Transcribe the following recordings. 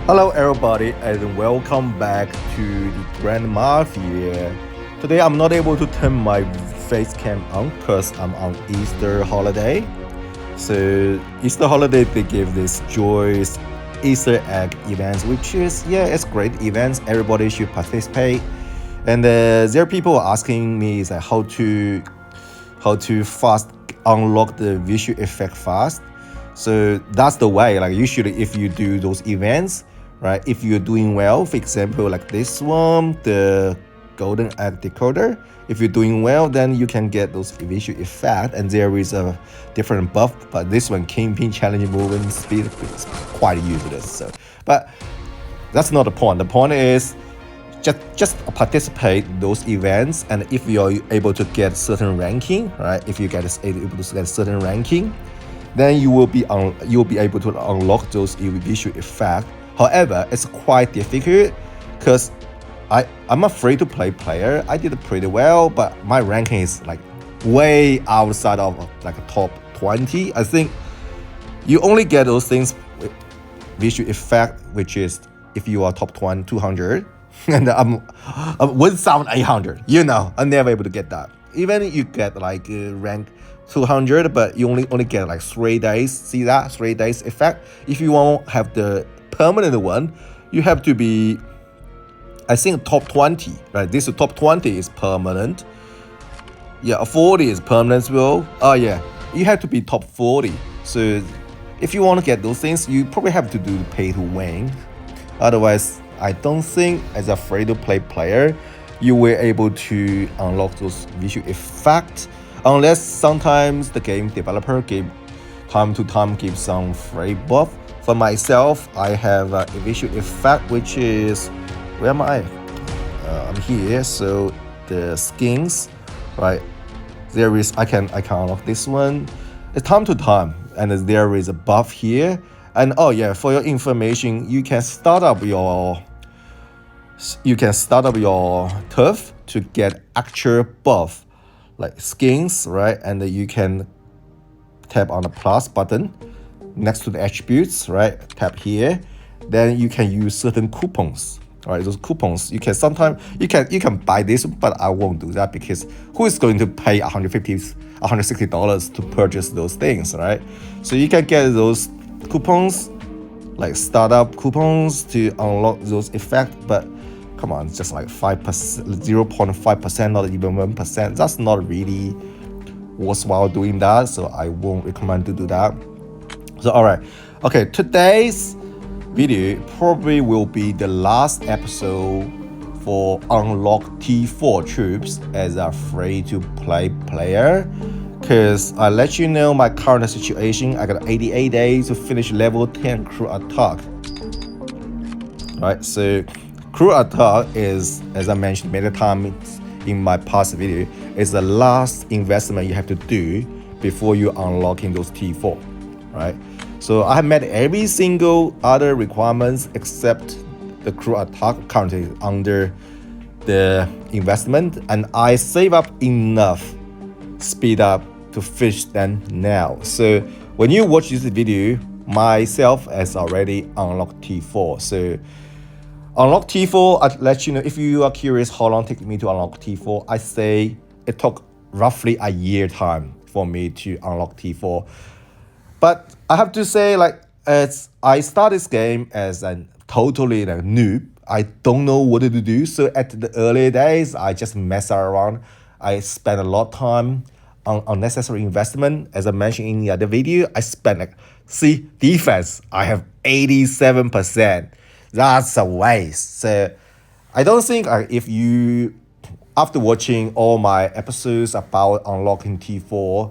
Hello everybody and welcome back to the Grand Mafia. Today I'm not able to turn my face cam on because I'm on Easter holiday. So Easter holiday they give this joyous Easter egg events, which is it's great events. Everybody should participate. And there are people asking me is how to fast unlock the visual effect fast. So that's the way. Like usually, if you do those events, right? If you're doing well, for example, like this one, the golden egg decoder. If you're doing well, then you can get those visual effect, and there is a different buff. But this one, Kingpin challenge movement speed, is quite useless. So, but that's not the point. The point is just participate those events, and if you're able to get certain ranking, right? If you able to get certain ranking, then you'll be able to unlock those visual effects. However, it's quite difficult because I'm a free to play player. I did pretty well, but my ranking is like way outside of like a top 20. I think you only get those things with visual effect, which is if you are top 20, 200, and I'm 1,800. I'm never able to get that. Even you get like rank 200, but you only get like 3 days. See that 3 days effect? If you want to have the permanent one, you have to be, I think, top 20, right? This top 20 is permanent. Yeah, 40 is permanent as well. Oh yeah, you have to be top 40. So if you want to get those things, you probably have to do pay to win. Otherwise, I don't think as a free-to-play player, you were able to unlock those visual effects unless sometimes the game developer give time to time give some free buff. For myself, I have a visual effect which is, where am I? I'm here. So the skins, right? There is I can unlock this one. It's time to time, and there is a buff here. And oh yeah, for your information, you can start up your turf to get actual buff like skins, right? And you can tap on the plus button next to the attributes, right? Tap here, then you can use certain coupons. All right, those coupons you can sometimes you can buy this, but I won't do that because who is going to pay $160 to purchase those things, right? So you can get those coupons, like startup coupons, to unlock those effects, but come on, it's just like 5%, 0.5%, not even 1%. That's not really worthwhile doing that, so I won't recommend to do that. So alright, okay, today's video probably will be the last episode for unlock T4 troops as a free-to-play player, because I let you know my current situation. I got 88 days to finish level 10 crew attack. Right, so crew attack is, as I mentioned many times in my past video, is the last investment you have to do before you unlocking those T4, right? So I have met every single other requirements except the crew attack currently under the investment, and I save up enough speed up to finish them now. So when you watch this video, myself has already unlocked T4. So unlock T4, I'll let you know. If you are curious how long it took me to unlock T4, I say it took roughly a year time for me to unlock T4. But I have to say, like, as I start this game as a totally noob, I don't know what to do. So at the early days, I just mess around. I spend a lot of time on unnecessary investment. As I mentioned in the other video, I spent defense. I have 87%. That's a waste. So I don't think if you, after watching all my episodes about unlocking T4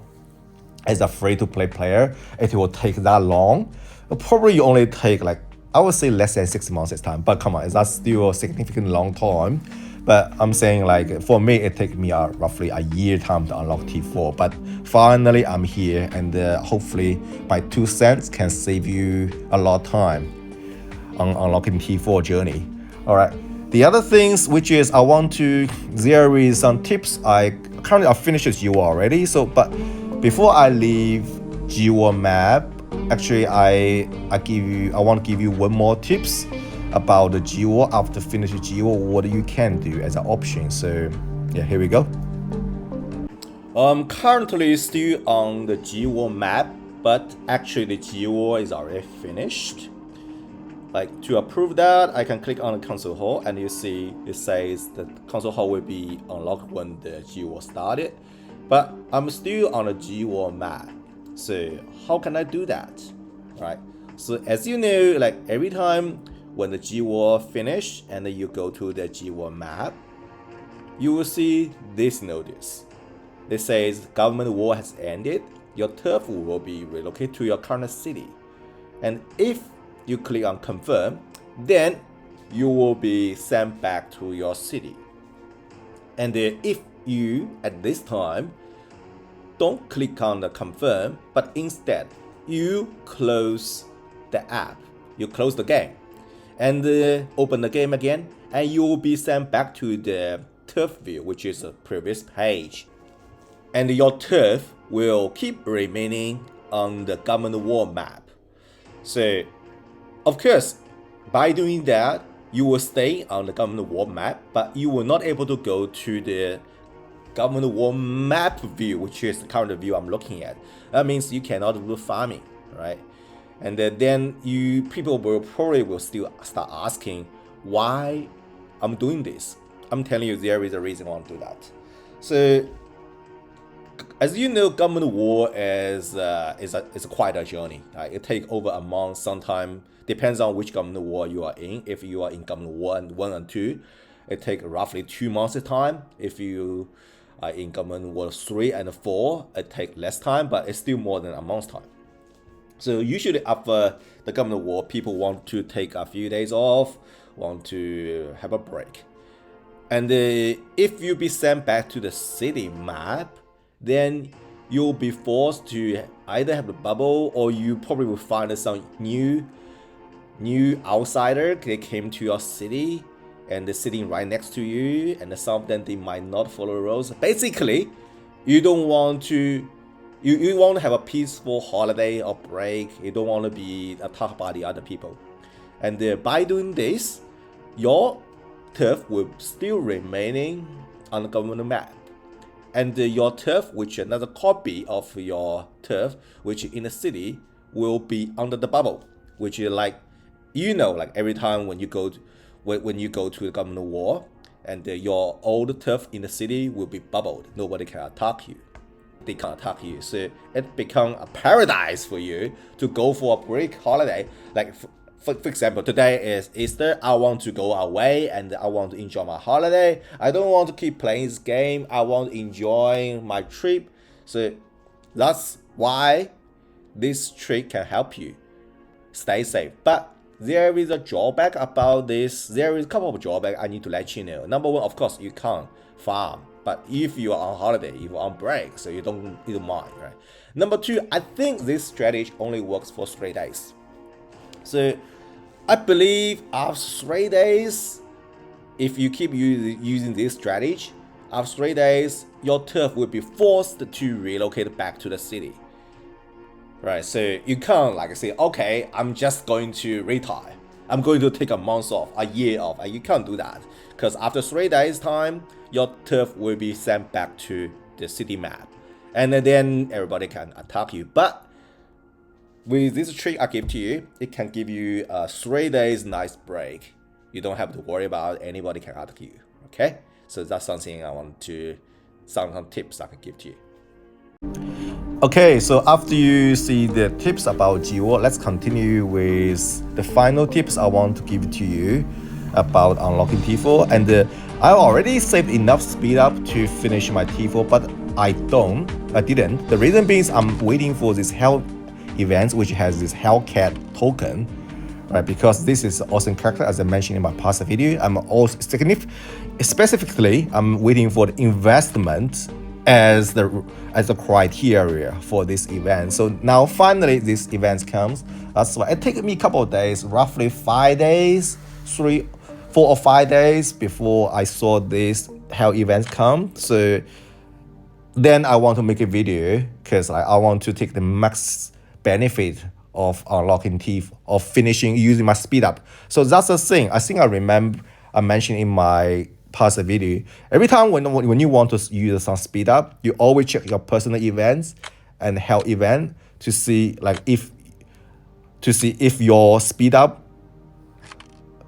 as a free-to-play player, it will take that long. Probably you only take like, I would say less than 6 months this time. But come on, that's still a significant long time. But I'm saying like, for me, it took me roughly a year time to unlock T4. But finally, I'm here, and hopefully my 2 cents can save you a lot of time on unlocking T4 journey. All right. The other things, which is there is some tips. I finished this GWAR already. So, but before I leave GWAR map, actually I want to give you one more tips about the G-War. After finishing G-War, what you can do as an option. So yeah, here we go. Currently still on the G-War map, but actually the G-War is already finished. Like, to approve that, I can click on the console hall, and you see it says that console hall will be unlocked when the G-War started. But I'm still on the G-War map. So how can I do that? Right? So as you know, like every time when the G-War finish and then you go to the G-War map, you will see this notice. It says government war has ended. Your turf will be relocated to your current city. And if you click on confirm, then you will be sent back to your city. And if you at this time don't click on the confirm, but instead you close the app, you close the game, and open the game again, and you will be sent back to the turf view, which is the previous page. And your turf will keep remaining on the government war map. So, of course, by doing that, you will stay on the government war map, but you will not able to go to the government war map view, which is the current view I'm looking at. That means you cannot do farming, right? And then people will probably still start asking why I'm doing this. I'm telling you, there is a reason why I want to do that. So, as you know, government war is quite a journey. Right? It takes over a month, sometimes depends on which government war you are in. If you are in government war 1 and 2, it takes roughly 2 months of time. If you are in government war 3 and 4, it takes less time, but it's still more than a month's time. So usually after the government war, people want to take a few days off, want to have a break. And if you be sent back to the city map, then you'll be forced to either have the bubble, or you probably will find some new outsider. They came to your city and they're sitting right next to you, and some of them they might not follow rules. Basically, you don't want to you want to have a peaceful holiday or break. You don't want to be attacked by the other people. And by doing this, your turf will still remaining on the government map. And your turf, which is another copy of your turf, which in the city, will be under the bubble, which is like, like every time when you go to the government war, and your old turf in the city will be bubbled. Nobody can attack you. They can't attack you. So it becomes a paradise for you to go for a break holiday. Like for example, today is Easter. I want to go away and I want to enjoy my holiday. I don't want to keep playing this game. I want to enjoy my trip. So that's why this trick can help you stay safe. But there is a drawback about this. There is a couple of drawbacks I need to let you know. Number one, of course, you can't farm. But if you are on holiday, if you're on break, so you don't mind, right? Number two, I think this strategy only works for 3 days. So I believe after 3 days, if you keep using this strategy, after 3 days, your turf will be forced to relocate back to the city. Right, so you can't like say, okay, I'm just going to retire. I'm going to take a month off, a year off. You can't do that. Because after 3 days time, your turf will be sent back to the city map. And then everybody can attack you. But with this trick I give to you, it can give you a 3 days nice break. You don't have to worry about anybody can attack you. Okay? So that's something I want to, some tips I can give to you. Okay, so after you see the tips about G-War, let's continue with the final tips I want to give to you about unlocking T4. And I already saved enough speed up to finish my T4, but I didn't. The reason being is I'm waiting for this Hell event, which has this Hellcat token, right? Because this is an awesome character, as I mentioned in my past video. I'm also specifically, I'm waiting for the investment as the criteria for this event. So now finally this event comes. That's why it took me a couple of days, roughly 5 days, 4 or 5 days before I saw this Hell event come. So then I want to make a video because I want to take the max benefit of unlocking teeth, of finishing using my speed up. So that's the thing. I think I remember I mentioned in my past video. Every time when you want to use some speed up, you always check your personal events and health event to see if your speed up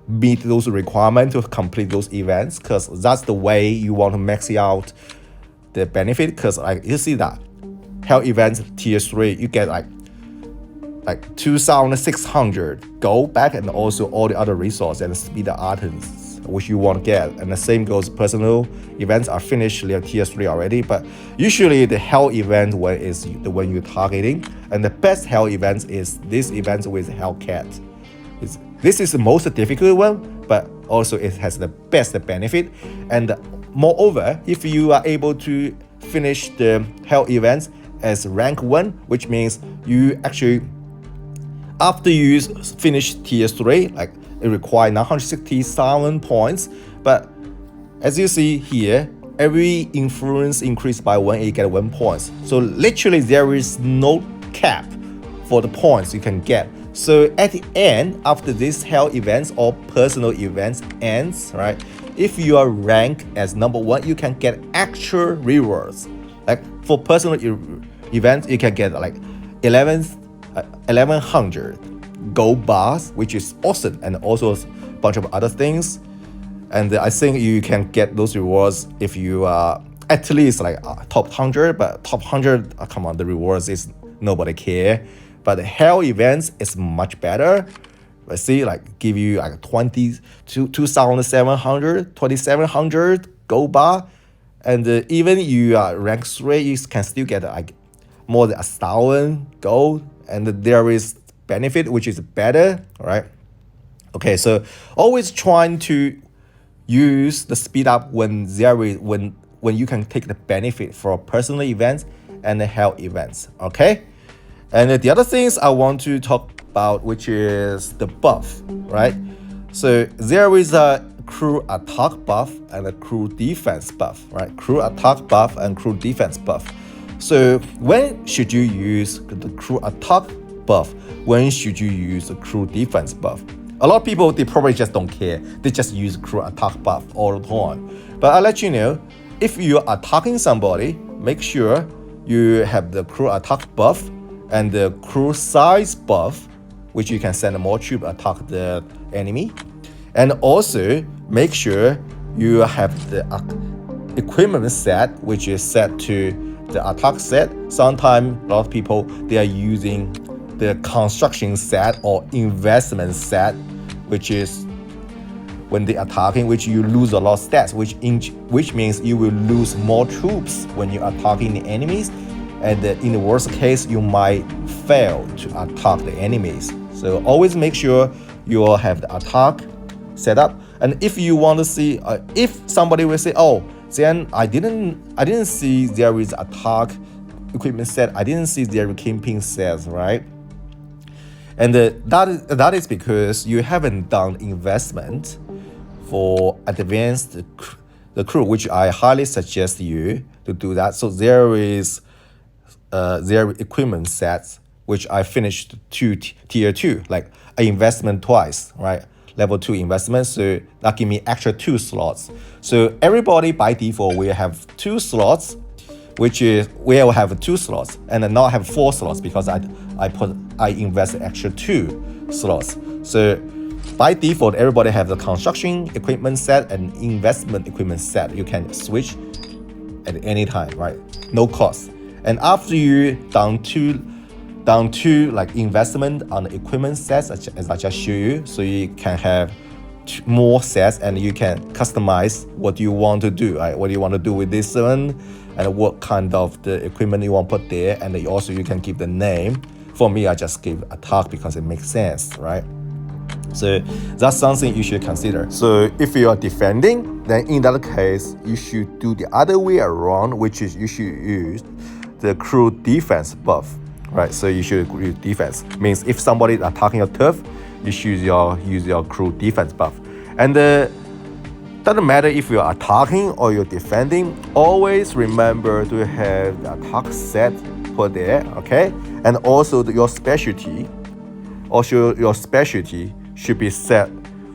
meet those requirements to complete those events, because that's the way you want to max out the benefit. Because you see that health events tier 3, you get like 2,600 gold back, and also all the other resources and speed up items which you want to get. And the same goes personal events are finished tier 3 already, but usually the health event is the one you're targeting, and the best health events is this event with Hellcat. This is the most difficult one, but also it has the best benefit. And moreover, if you are able to finish the health events as rank 1, which means you actually, after you finish tier 3, like it requires 960,000 points, but as you see here, every influence increased by 1, you get 1 point. So literally there is no cap for the points you can get. So at the end, after this health events or personal events ends, right? If you are ranked as number 1, you can get actual rewards. Like for personal events, you can get like 1100 gold bars, which is awesome, and also a bunch of other things. And I think you can get those rewards if you are at least like top 100. But top 100, come on, the rewards is nobody care. But the hell events is much better. Let's see, like give you like 2,700, 2,700 gold bar, and even you are rank 3, you can still get like more than 1,000 gold, and there is benefit which is better, right? Okay, so always trying to use the speed up when you can take the benefit for personal events and the health events. Okay. And the other things I want to talk about, which is the buff, right? So there is a crew attack buff and a crew defense buff, right? Crew attack buff and crew defense buff. So when should you use the crew attack buff? When should you use the crew defense buff? A lot of people, they probably just don't care. They just use crew attack buff all the time. But I'll let you know, if you're attacking somebody, make sure you have the crew attack buff and the crew size buff, which you can send more troops attack the enemy. And also make sure you have the equipment set, which is set to the attack set. Sometimes a lot of people, they are using the construction set or investment set, which is when they are attacking, which you lose a lot of stats, which means you will lose more troops when you are attacking the enemies. And in the worst case, you might fail to attack the enemies. So always make sure you will have the attack set up. And if you want to see, if somebody will say, "Oh, then I didn't see there is attack equipment set. I didn't see there camping sets, right?" And that is because you haven't done investment for advanced the crew, which I highly suggest you to do that. So there is their equipment sets, which I finished tier 2, like an investment twice, right? Level 2 investment, so that give me extra 2 slots. So everybody by default will have 2 slots, which is will have 2 slots, and then now I have 4 slots because I invest extra 2 slots. So by default, everybody have the construction equipment set and investment equipment set. You can switch at any time, right? No cost. And after you down to like investment on the equipment sets, as I just showed you, so you can have more sets and you can customize what you want to do, right? What do you want to do with this one, and what kind of the equipment you want to put there, and then also you can give the name. For me, I just give attack because it makes sense, right? So that's something you should consider. So if you are defending, then in that case, you should do the other way around, which is you should use the crew defense buff, right? So you should use defense. Means if somebody is attacking your turf, you should use your crew defense buff. And doesn't matter if you're attacking or you're defending, always remember to have the attack set put there, okay? And also your specialty, Also, your specialty should be set.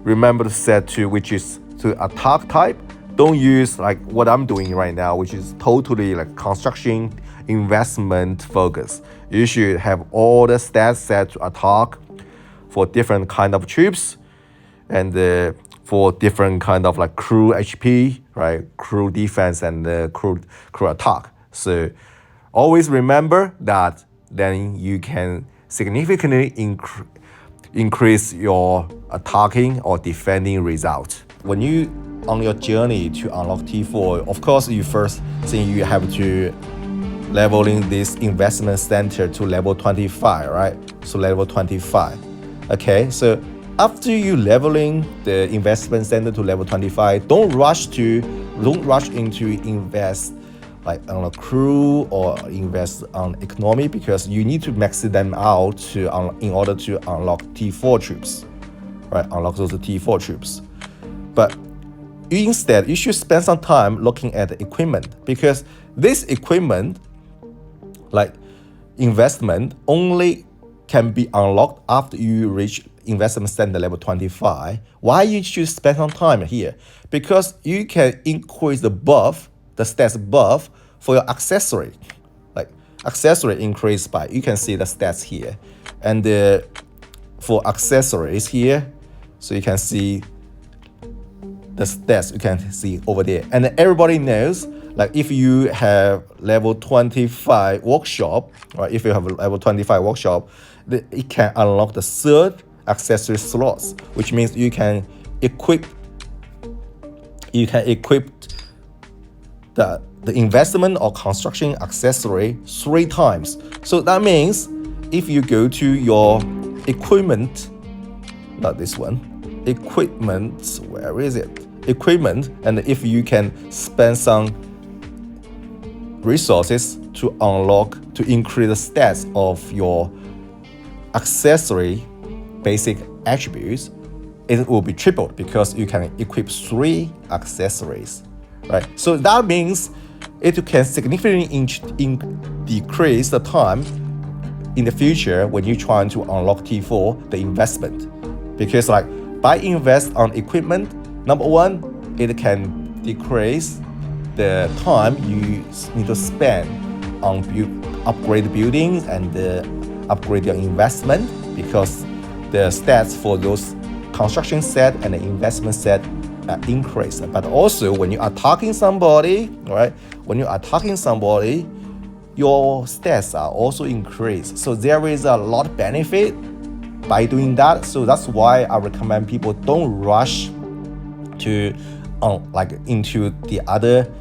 Remember to set to which is to attack type. Don't use like what I'm doing right now, which is totally like construction investment focus. You should have all the stats set to attack for different kind of troops and for different kind of like crew HP, right? Crew defense and crew attack. So always remember that then you can significantly increase your attacking or defending result. When you on your journey to unlock T4, of course you first thing you have to leveling this investment center to level 25, right? So level 25. Okay, so after you leveling the investment center to level 25, don't rush into invest like on a crew or invest on economy, because you need to max them out in order to unlock T4 troops, right? Unlock those T4 troops. But instead, you should spend some time looking at the equipment, because this equipment, like investment, only can be unlocked after you reach investment standard level 25. Why you should spend some time here? Because you can increase the stats buff for your accessory. Like accessory increase by, you can see the stats here. And for accessories here, so you can see the stats you can see over there. And everybody knows, like if you have level 25 workshop, right? If you have a level 25 workshop, it can unlock the third accessory slots, which means you can equip the investment or construction accessory 3 times. So that means if you go to your equipment, not this one, equipment, where is it? Equipment, and if you can spend some resources to increase the stats of your accessory basic attributes, it will be tripled because you can equip 3 accessories, right? So that means it can significantly decrease the time in the future when you're trying to unlock T4, the investment. Because like by invest on equipment, number one, it can decrease the time you need to spend on upgrade buildings and upgrade your investment, because the stats for those construction set and the investment set increase. But also when you are attacking somebody, right? When you are attacking somebody, your stats are also increased. So there is a lot of benefit by doing that. So that's why I recommend people don't rush to into the other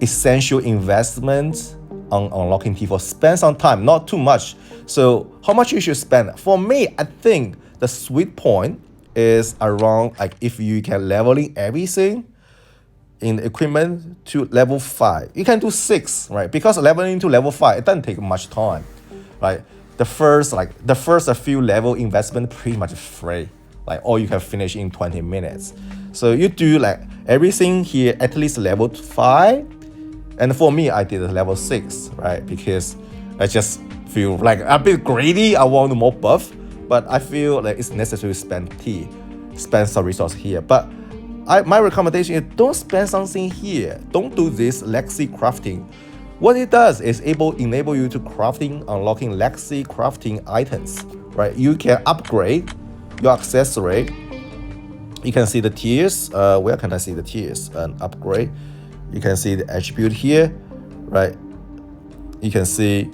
essential investments on unlocking T4. Spend some time, not too much. So how much you should spend? For me, I think the sweet point is around, like if you can leveling everything in the equipment to level 5. You can do 6, right? Because leveling to level 5, it doesn't take much time, right? The first few level investment pretty much free, like all you can finish in 20 minutes. So you do like everything here at least level 5. And for me, I did level 6, right? Because I just feel like a bit greedy. I want more buff, but I feel like it's necessary to spend some resource here. But my recommendation is don't spend something here. Don't do this legacy crafting. What it does is enable you to unlocking legacy crafting items, right? You can upgrade your accessory. You can see the tiers. Where can I see the tiers and upgrade? You can see the attribute here, right? You can see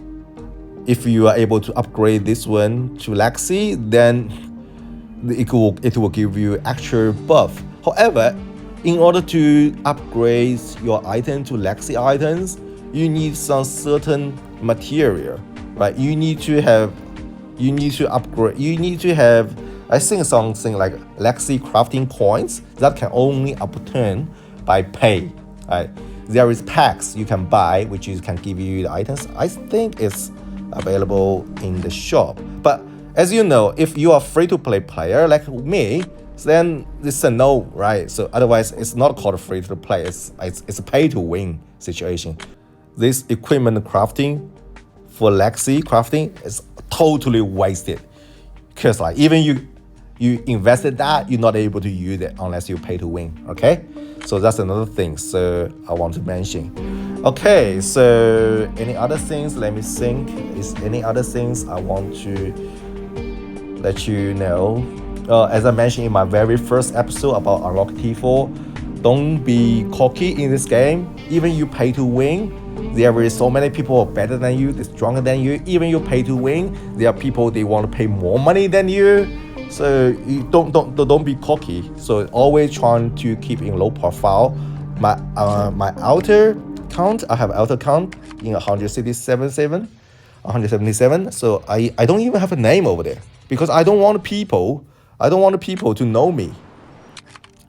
if you are able to upgrade this one to legacy, then it will give you actual buff. However, in order to upgrade your item to legacy items, you need some certain material, right? You need to upgrade. You need to have, I think, something like legacy crafting points that can only obtain by pay, right? There is packs you can buy, which can give you the items. I think it's available in the shop. But as you know, if you are free-to-play player like me, then it's a no, right? So otherwise, it's not called free-to-play. It's a pay-to-win situation. This equipment crafting for legacy crafting is totally wasted. Because like even you invested that, you're not able to use it unless you pay to win. Okay, so that's another thing. So I want to mention. Okay, so any other things? Let me think. Is any other things I want to let you know? As I mentioned in my very first episode about Unlock T4, don't be cocky in this game. Even you pay to win, there is so many people better than you, stronger than you. Even you pay to win, there are people they want to pay more money than you. So you don't be cocky. So always trying to keep in low profile. My outer count, I have outer count in 177. So I don't even have a name over there because I don't want people to know me.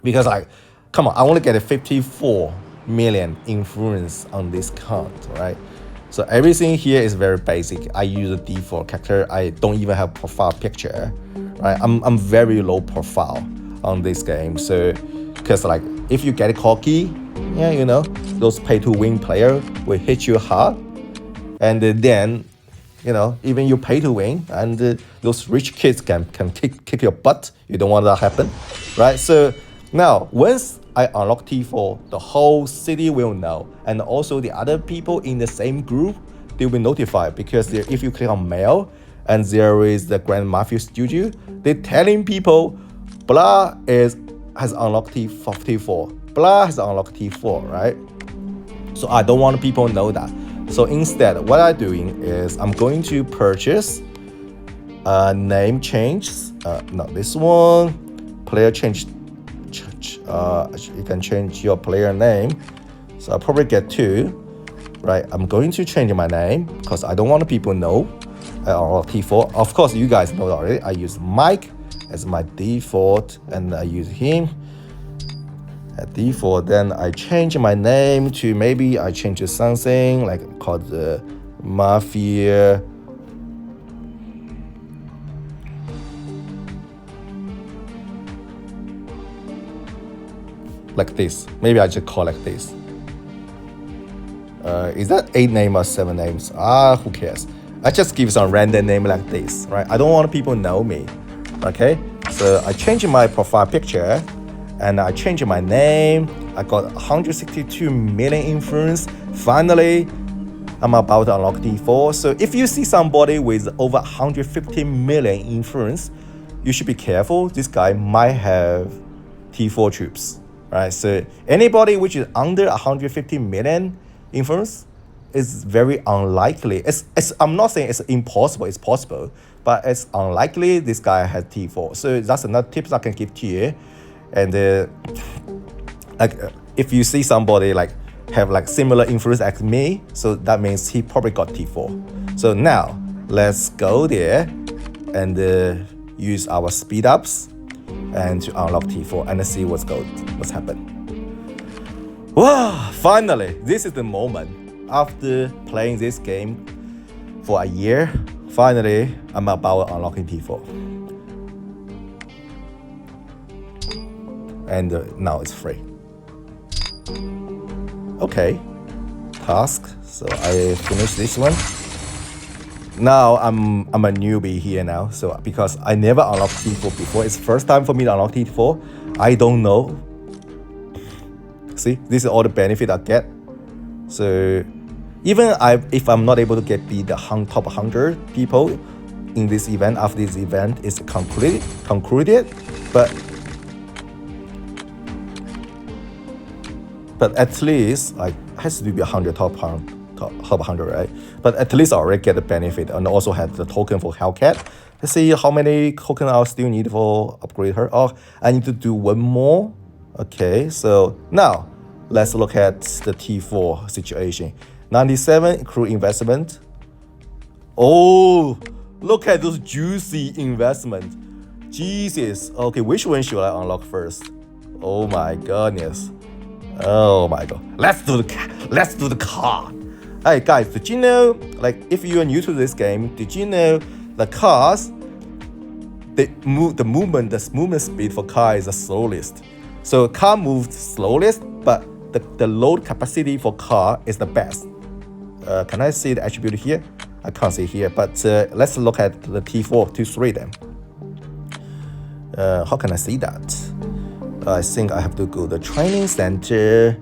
Because like, come on, I want to get a 54 million influence on this count, right? So everything here is very basic. I use a default character. I don't even have profile picture, right? I'm very low profile on this game. So, because like if you get cocky, yeah, you know, those pay to win player will hit you hard, and then, you know, even you pay to win, and those rich kids can kick your butt. You don't want that to happen, right? So now once I unlock T4, the whole city will know, and also the other people in the same group, they will be notified, because if you click on mail and there is the Grand Mafia studio, they're telling people blah has unlocked T4, blah has unlocked T4, right? So I don't want people to know that. So instead, what I'm doing is I'm going to purchase name change, not this one, player change. You can change your player name. So I'll probably get 2, right? I'm going to change my name because I don't want people to know I unlock T4. Of course, you guys know already. I use Mike as my default, and I use him at default. Then I change my name to, maybe I change to something like called the Mafia. Like this. Maybe I just call like this. Is that 8 names or 7 names? Who cares? I just give some random name like this, right? I don't want people to know me. Okay? So I change my profile picture, and I change my name. I got 162 million influence. Finally, I'm about to unlock T4. So if you see somebody with over 150 million influence, you should be careful. This guy might have T4 troops. Right, so anybody which is under 150 million influence is very unlikely. I'm not saying it's impossible, it's possible, but it's unlikely this guy has T4. So that's another tips I can give to you. And like if you see somebody like have like similar influence as me, so that means he probably got T4. So now let's go there and use our speed ups and to unlock T4 and see what's happened. Wow, finally, this is the moment. After playing this game for a year, finally, I'm about unlocking T4. And now it's free. Okay, task. So I finished this one. Now I'm a newbie here now, so because I never unlocked T4 before, it's first time for me to unlock T4. I don't know. See, this is all the benefit I get. So even if I'm not able to get the top 100 people in this event, after this event is concluded, but at least like has to be 100 top 100, right? But at least I already get the benefit, and also have the token for Hellcat. Let's see how many tokens I still need for upgrade her. Oh, I need to do one more. Okay, so now let's look at the T4 situation. 97 crew investment. Oh, look at those juicy investment. Jesus. Okay, which one should I unlock first? Oh my goodness. Oh my god. Let's do the car. Hey guys, did you know, like if you are new to this game, did you know the cars, the movement speed for car is the slowest. So car moves slowest, but the load capacity for car is the best. Can I see the attribute here? I can't see here, but let's look at the T4, T3 then. How can I see that? I think I have to go to the training center.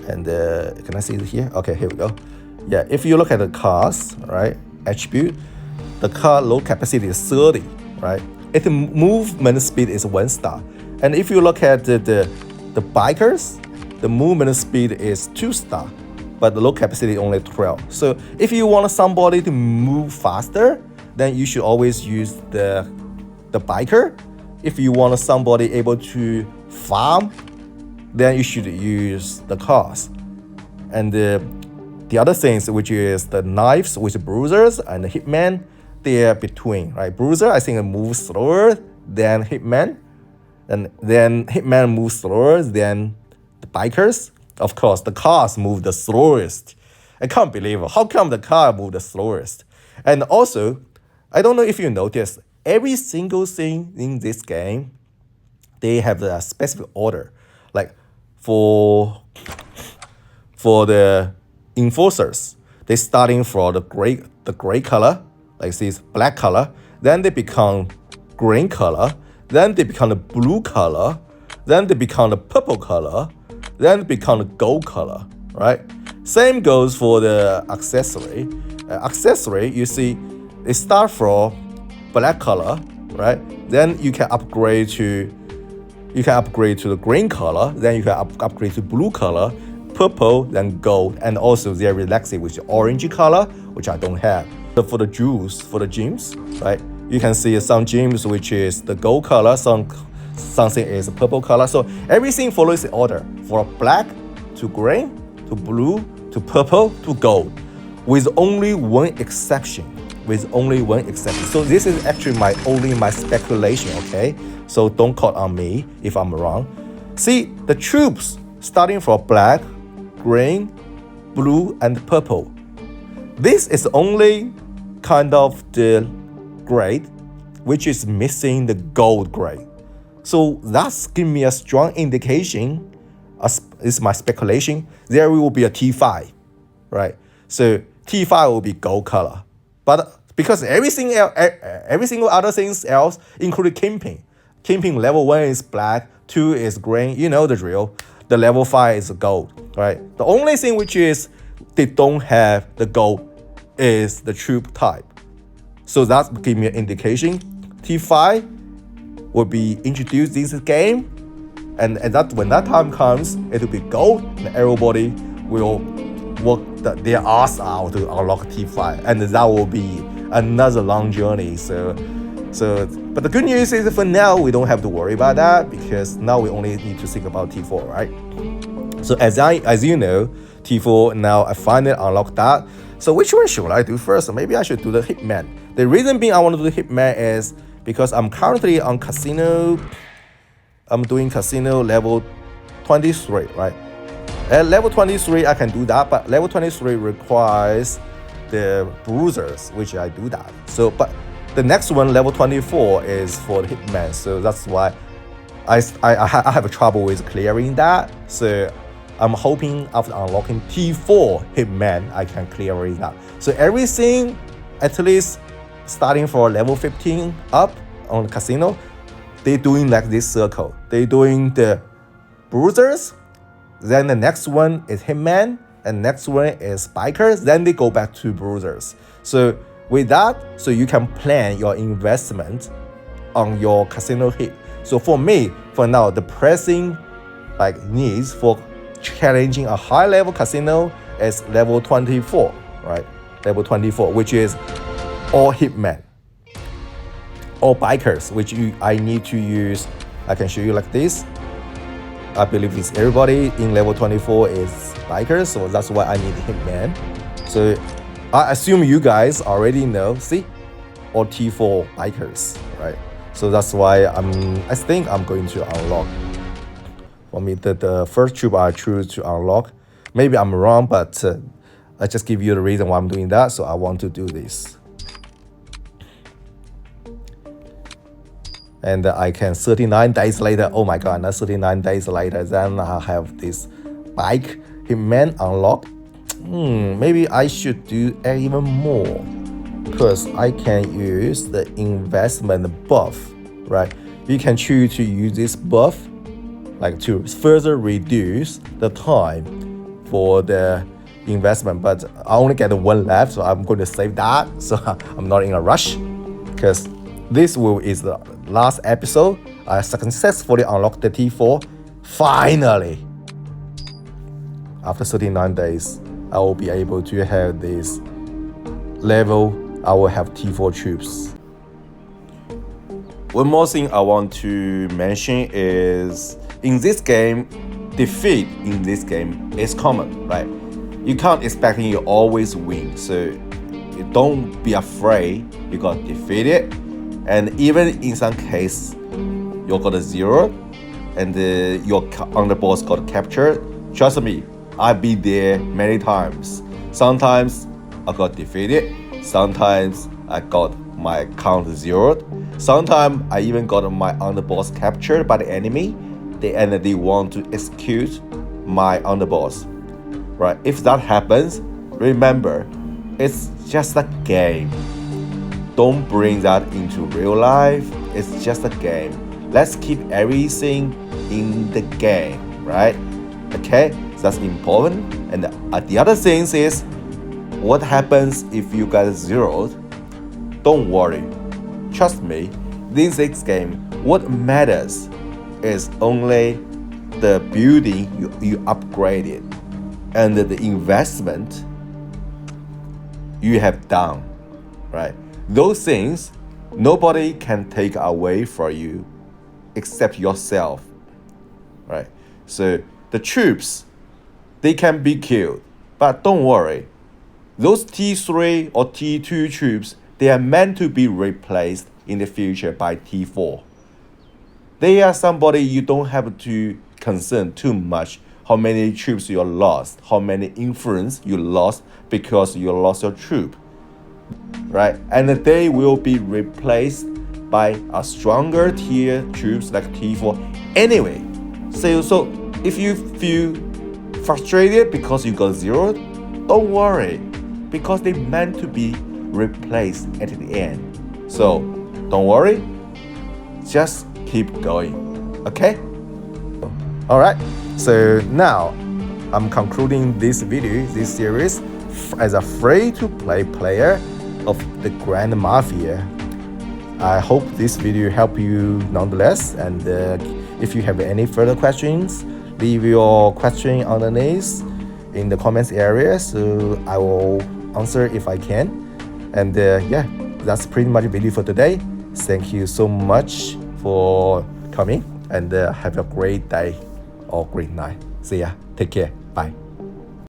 And can I see it here? Okay, here we go. Yeah, if you look at the cars, right, attribute, the car load capacity is 30, right? Its movement speed is 1 star. And if you look at the bikers, the movement speed is 2 star, but the load capacity is only 12. So if you want somebody to move faster, then you should always use the biker. If you want somebody able to farm, then you should use the cars. And the other things, which is the knives, which is bruisers and the hitman, they're between, right? Bruiser, I think, moves slower than hitman, and then hitman moves slower than the bikers. Of course, the cars move the slowest. I can't believe it. How come the car move the slowest? And also, I don't know if you noticed, every single thing in this game, they have a specific order. Like for the enforcers, they starting from the gray color, like this black color, then they become green color, then they become the blue color, then they become the purple color, then they become the gold color, right? Same goes for the accessory. Accessory, you see, they start from black color, right? Then you can upgrade to the green color, then you can upgrade to blue color, purple, then gold, and also they're relaxing with the orange color, which I don't have. So for the jewels, for the gems, right? You can see some gems which is the gold color, something is purple color. So everything follows the order, from black to green to blue to purple to gold, with only one exception. So this is actually only my speculation, okay? So don't quote on me if I'm wrong. See, the troops starting from black, green, blue, and purple. This is only kind of the grade which is missing the gold grade. So that's giving me a strong indication, is my speculation, there will be a T5, right? So T5 will be gold color. But because every single other things else, including camping level 1 is black, 2 is green, you know the drill. The level 5 is gold, right? The only thing which is they don't have the gold is the troop type. So that's give me an indication. T5 will be introduced in this game, and when that time comes, it will be gold, and everybody will work their ass out to unlock T5, and that will be another long journey. But the good news is for now we don't have to worry about that, because now we only need to think about T4, right? So as you know, T4 now I finally unlocked that. So which one should I do first? Maybe I should do the Hitman. The reason being I want to do the Hitman is because I'm currently on casino. I'm doing casino level 23, right? At level 23 I can do that, but level 23 requires the bruisers, which I do that. So but the next one, level 24, is for the Hitman. So that's why I have trouble with clearing that. So I'm hoping after unlocking T4 Hitman, I can clear it out. So everything, at least starting from level 15 up on the casino, they're doing like this circle. They're doing the bruisers, then the next one is Hitman, and next one is bikers, then they go back to bruisers. So with that, so you can plan your investment on your casino hit. So for me, for now, the pressing needs for challenging a high level casino is level 24, right? Level 24, which is all Hitman, all bikers, which I need to use. I can show you like this. I believe it's everybody in level 24 is bikers, so that's why I need Hitman. So I assume you guys already know, see, all T4 bikers, right? So that's why I think I'm going to unlock. For me, the first troop I choose to unlock. Maybe I'm wrong, but I just give you the reason why I'm doing that. So I want to do this. And I can 39 days later, oh my god, not 39 days later, then I have this bike Hitman unlocked. Maybe I should do even more, because I can use the investment buff, right? you can choose to use this buff like to further reduce the time for the investment, but I only get one left, so I'm going to save that, so I'm not in a rush because this is the last episode. I successfully unlocked the T4 finally. After 39 days I will be able to have this level. I will have T4 troops. One more thing I want to mention is in this game, defeat in this game is common, right? You can't expect you always win, so you don't be afraid you got defeated, and even in some case you got a 0 and your underboss got captured. Trust me, I've been there many times. Sometimes I got defeated, sometimes I got my count 0'd, sometimes I even got my underboss captured by the enemy, and they want to execute my underboss. Right? If that happens, remember, it's just a game. Don't bring that into real life. It's just a game. Let's keep everything in the game, right? Okay, so that's important. And the other thing is, what happens if you get 0'd? Don't worry. Trust me, this game, what matters is only the building you upgraded and the investment you have done, right? Those things nobody can take away from you except yourself, right? So the troops, they can be killed, but don't worry. Those T3 or T2 troops, they are meant to be replaced in the future by T4. They are somebody you don't have to concern too much how many troops you lost, how many influence you lost because you lost your troop, right? And they will be replaced by a stronger tier troops like T4 anyway. So if you feel frustrated because you got 0, don't worry, because they meant to be replaced at the end. So don't worry, just keep going, okay? All right, so now I'm concluding this video, this series, as a free-to-play player of the Grand Mafia. I hope this video helped you nonetheless, and if you have any further questions, leave your question underneath in the comments area, so I will answer if I can. And yeah, that's pretty much the video for today. Thank you so much for coming, and have a great day or great night. See ya. Take care. Bye.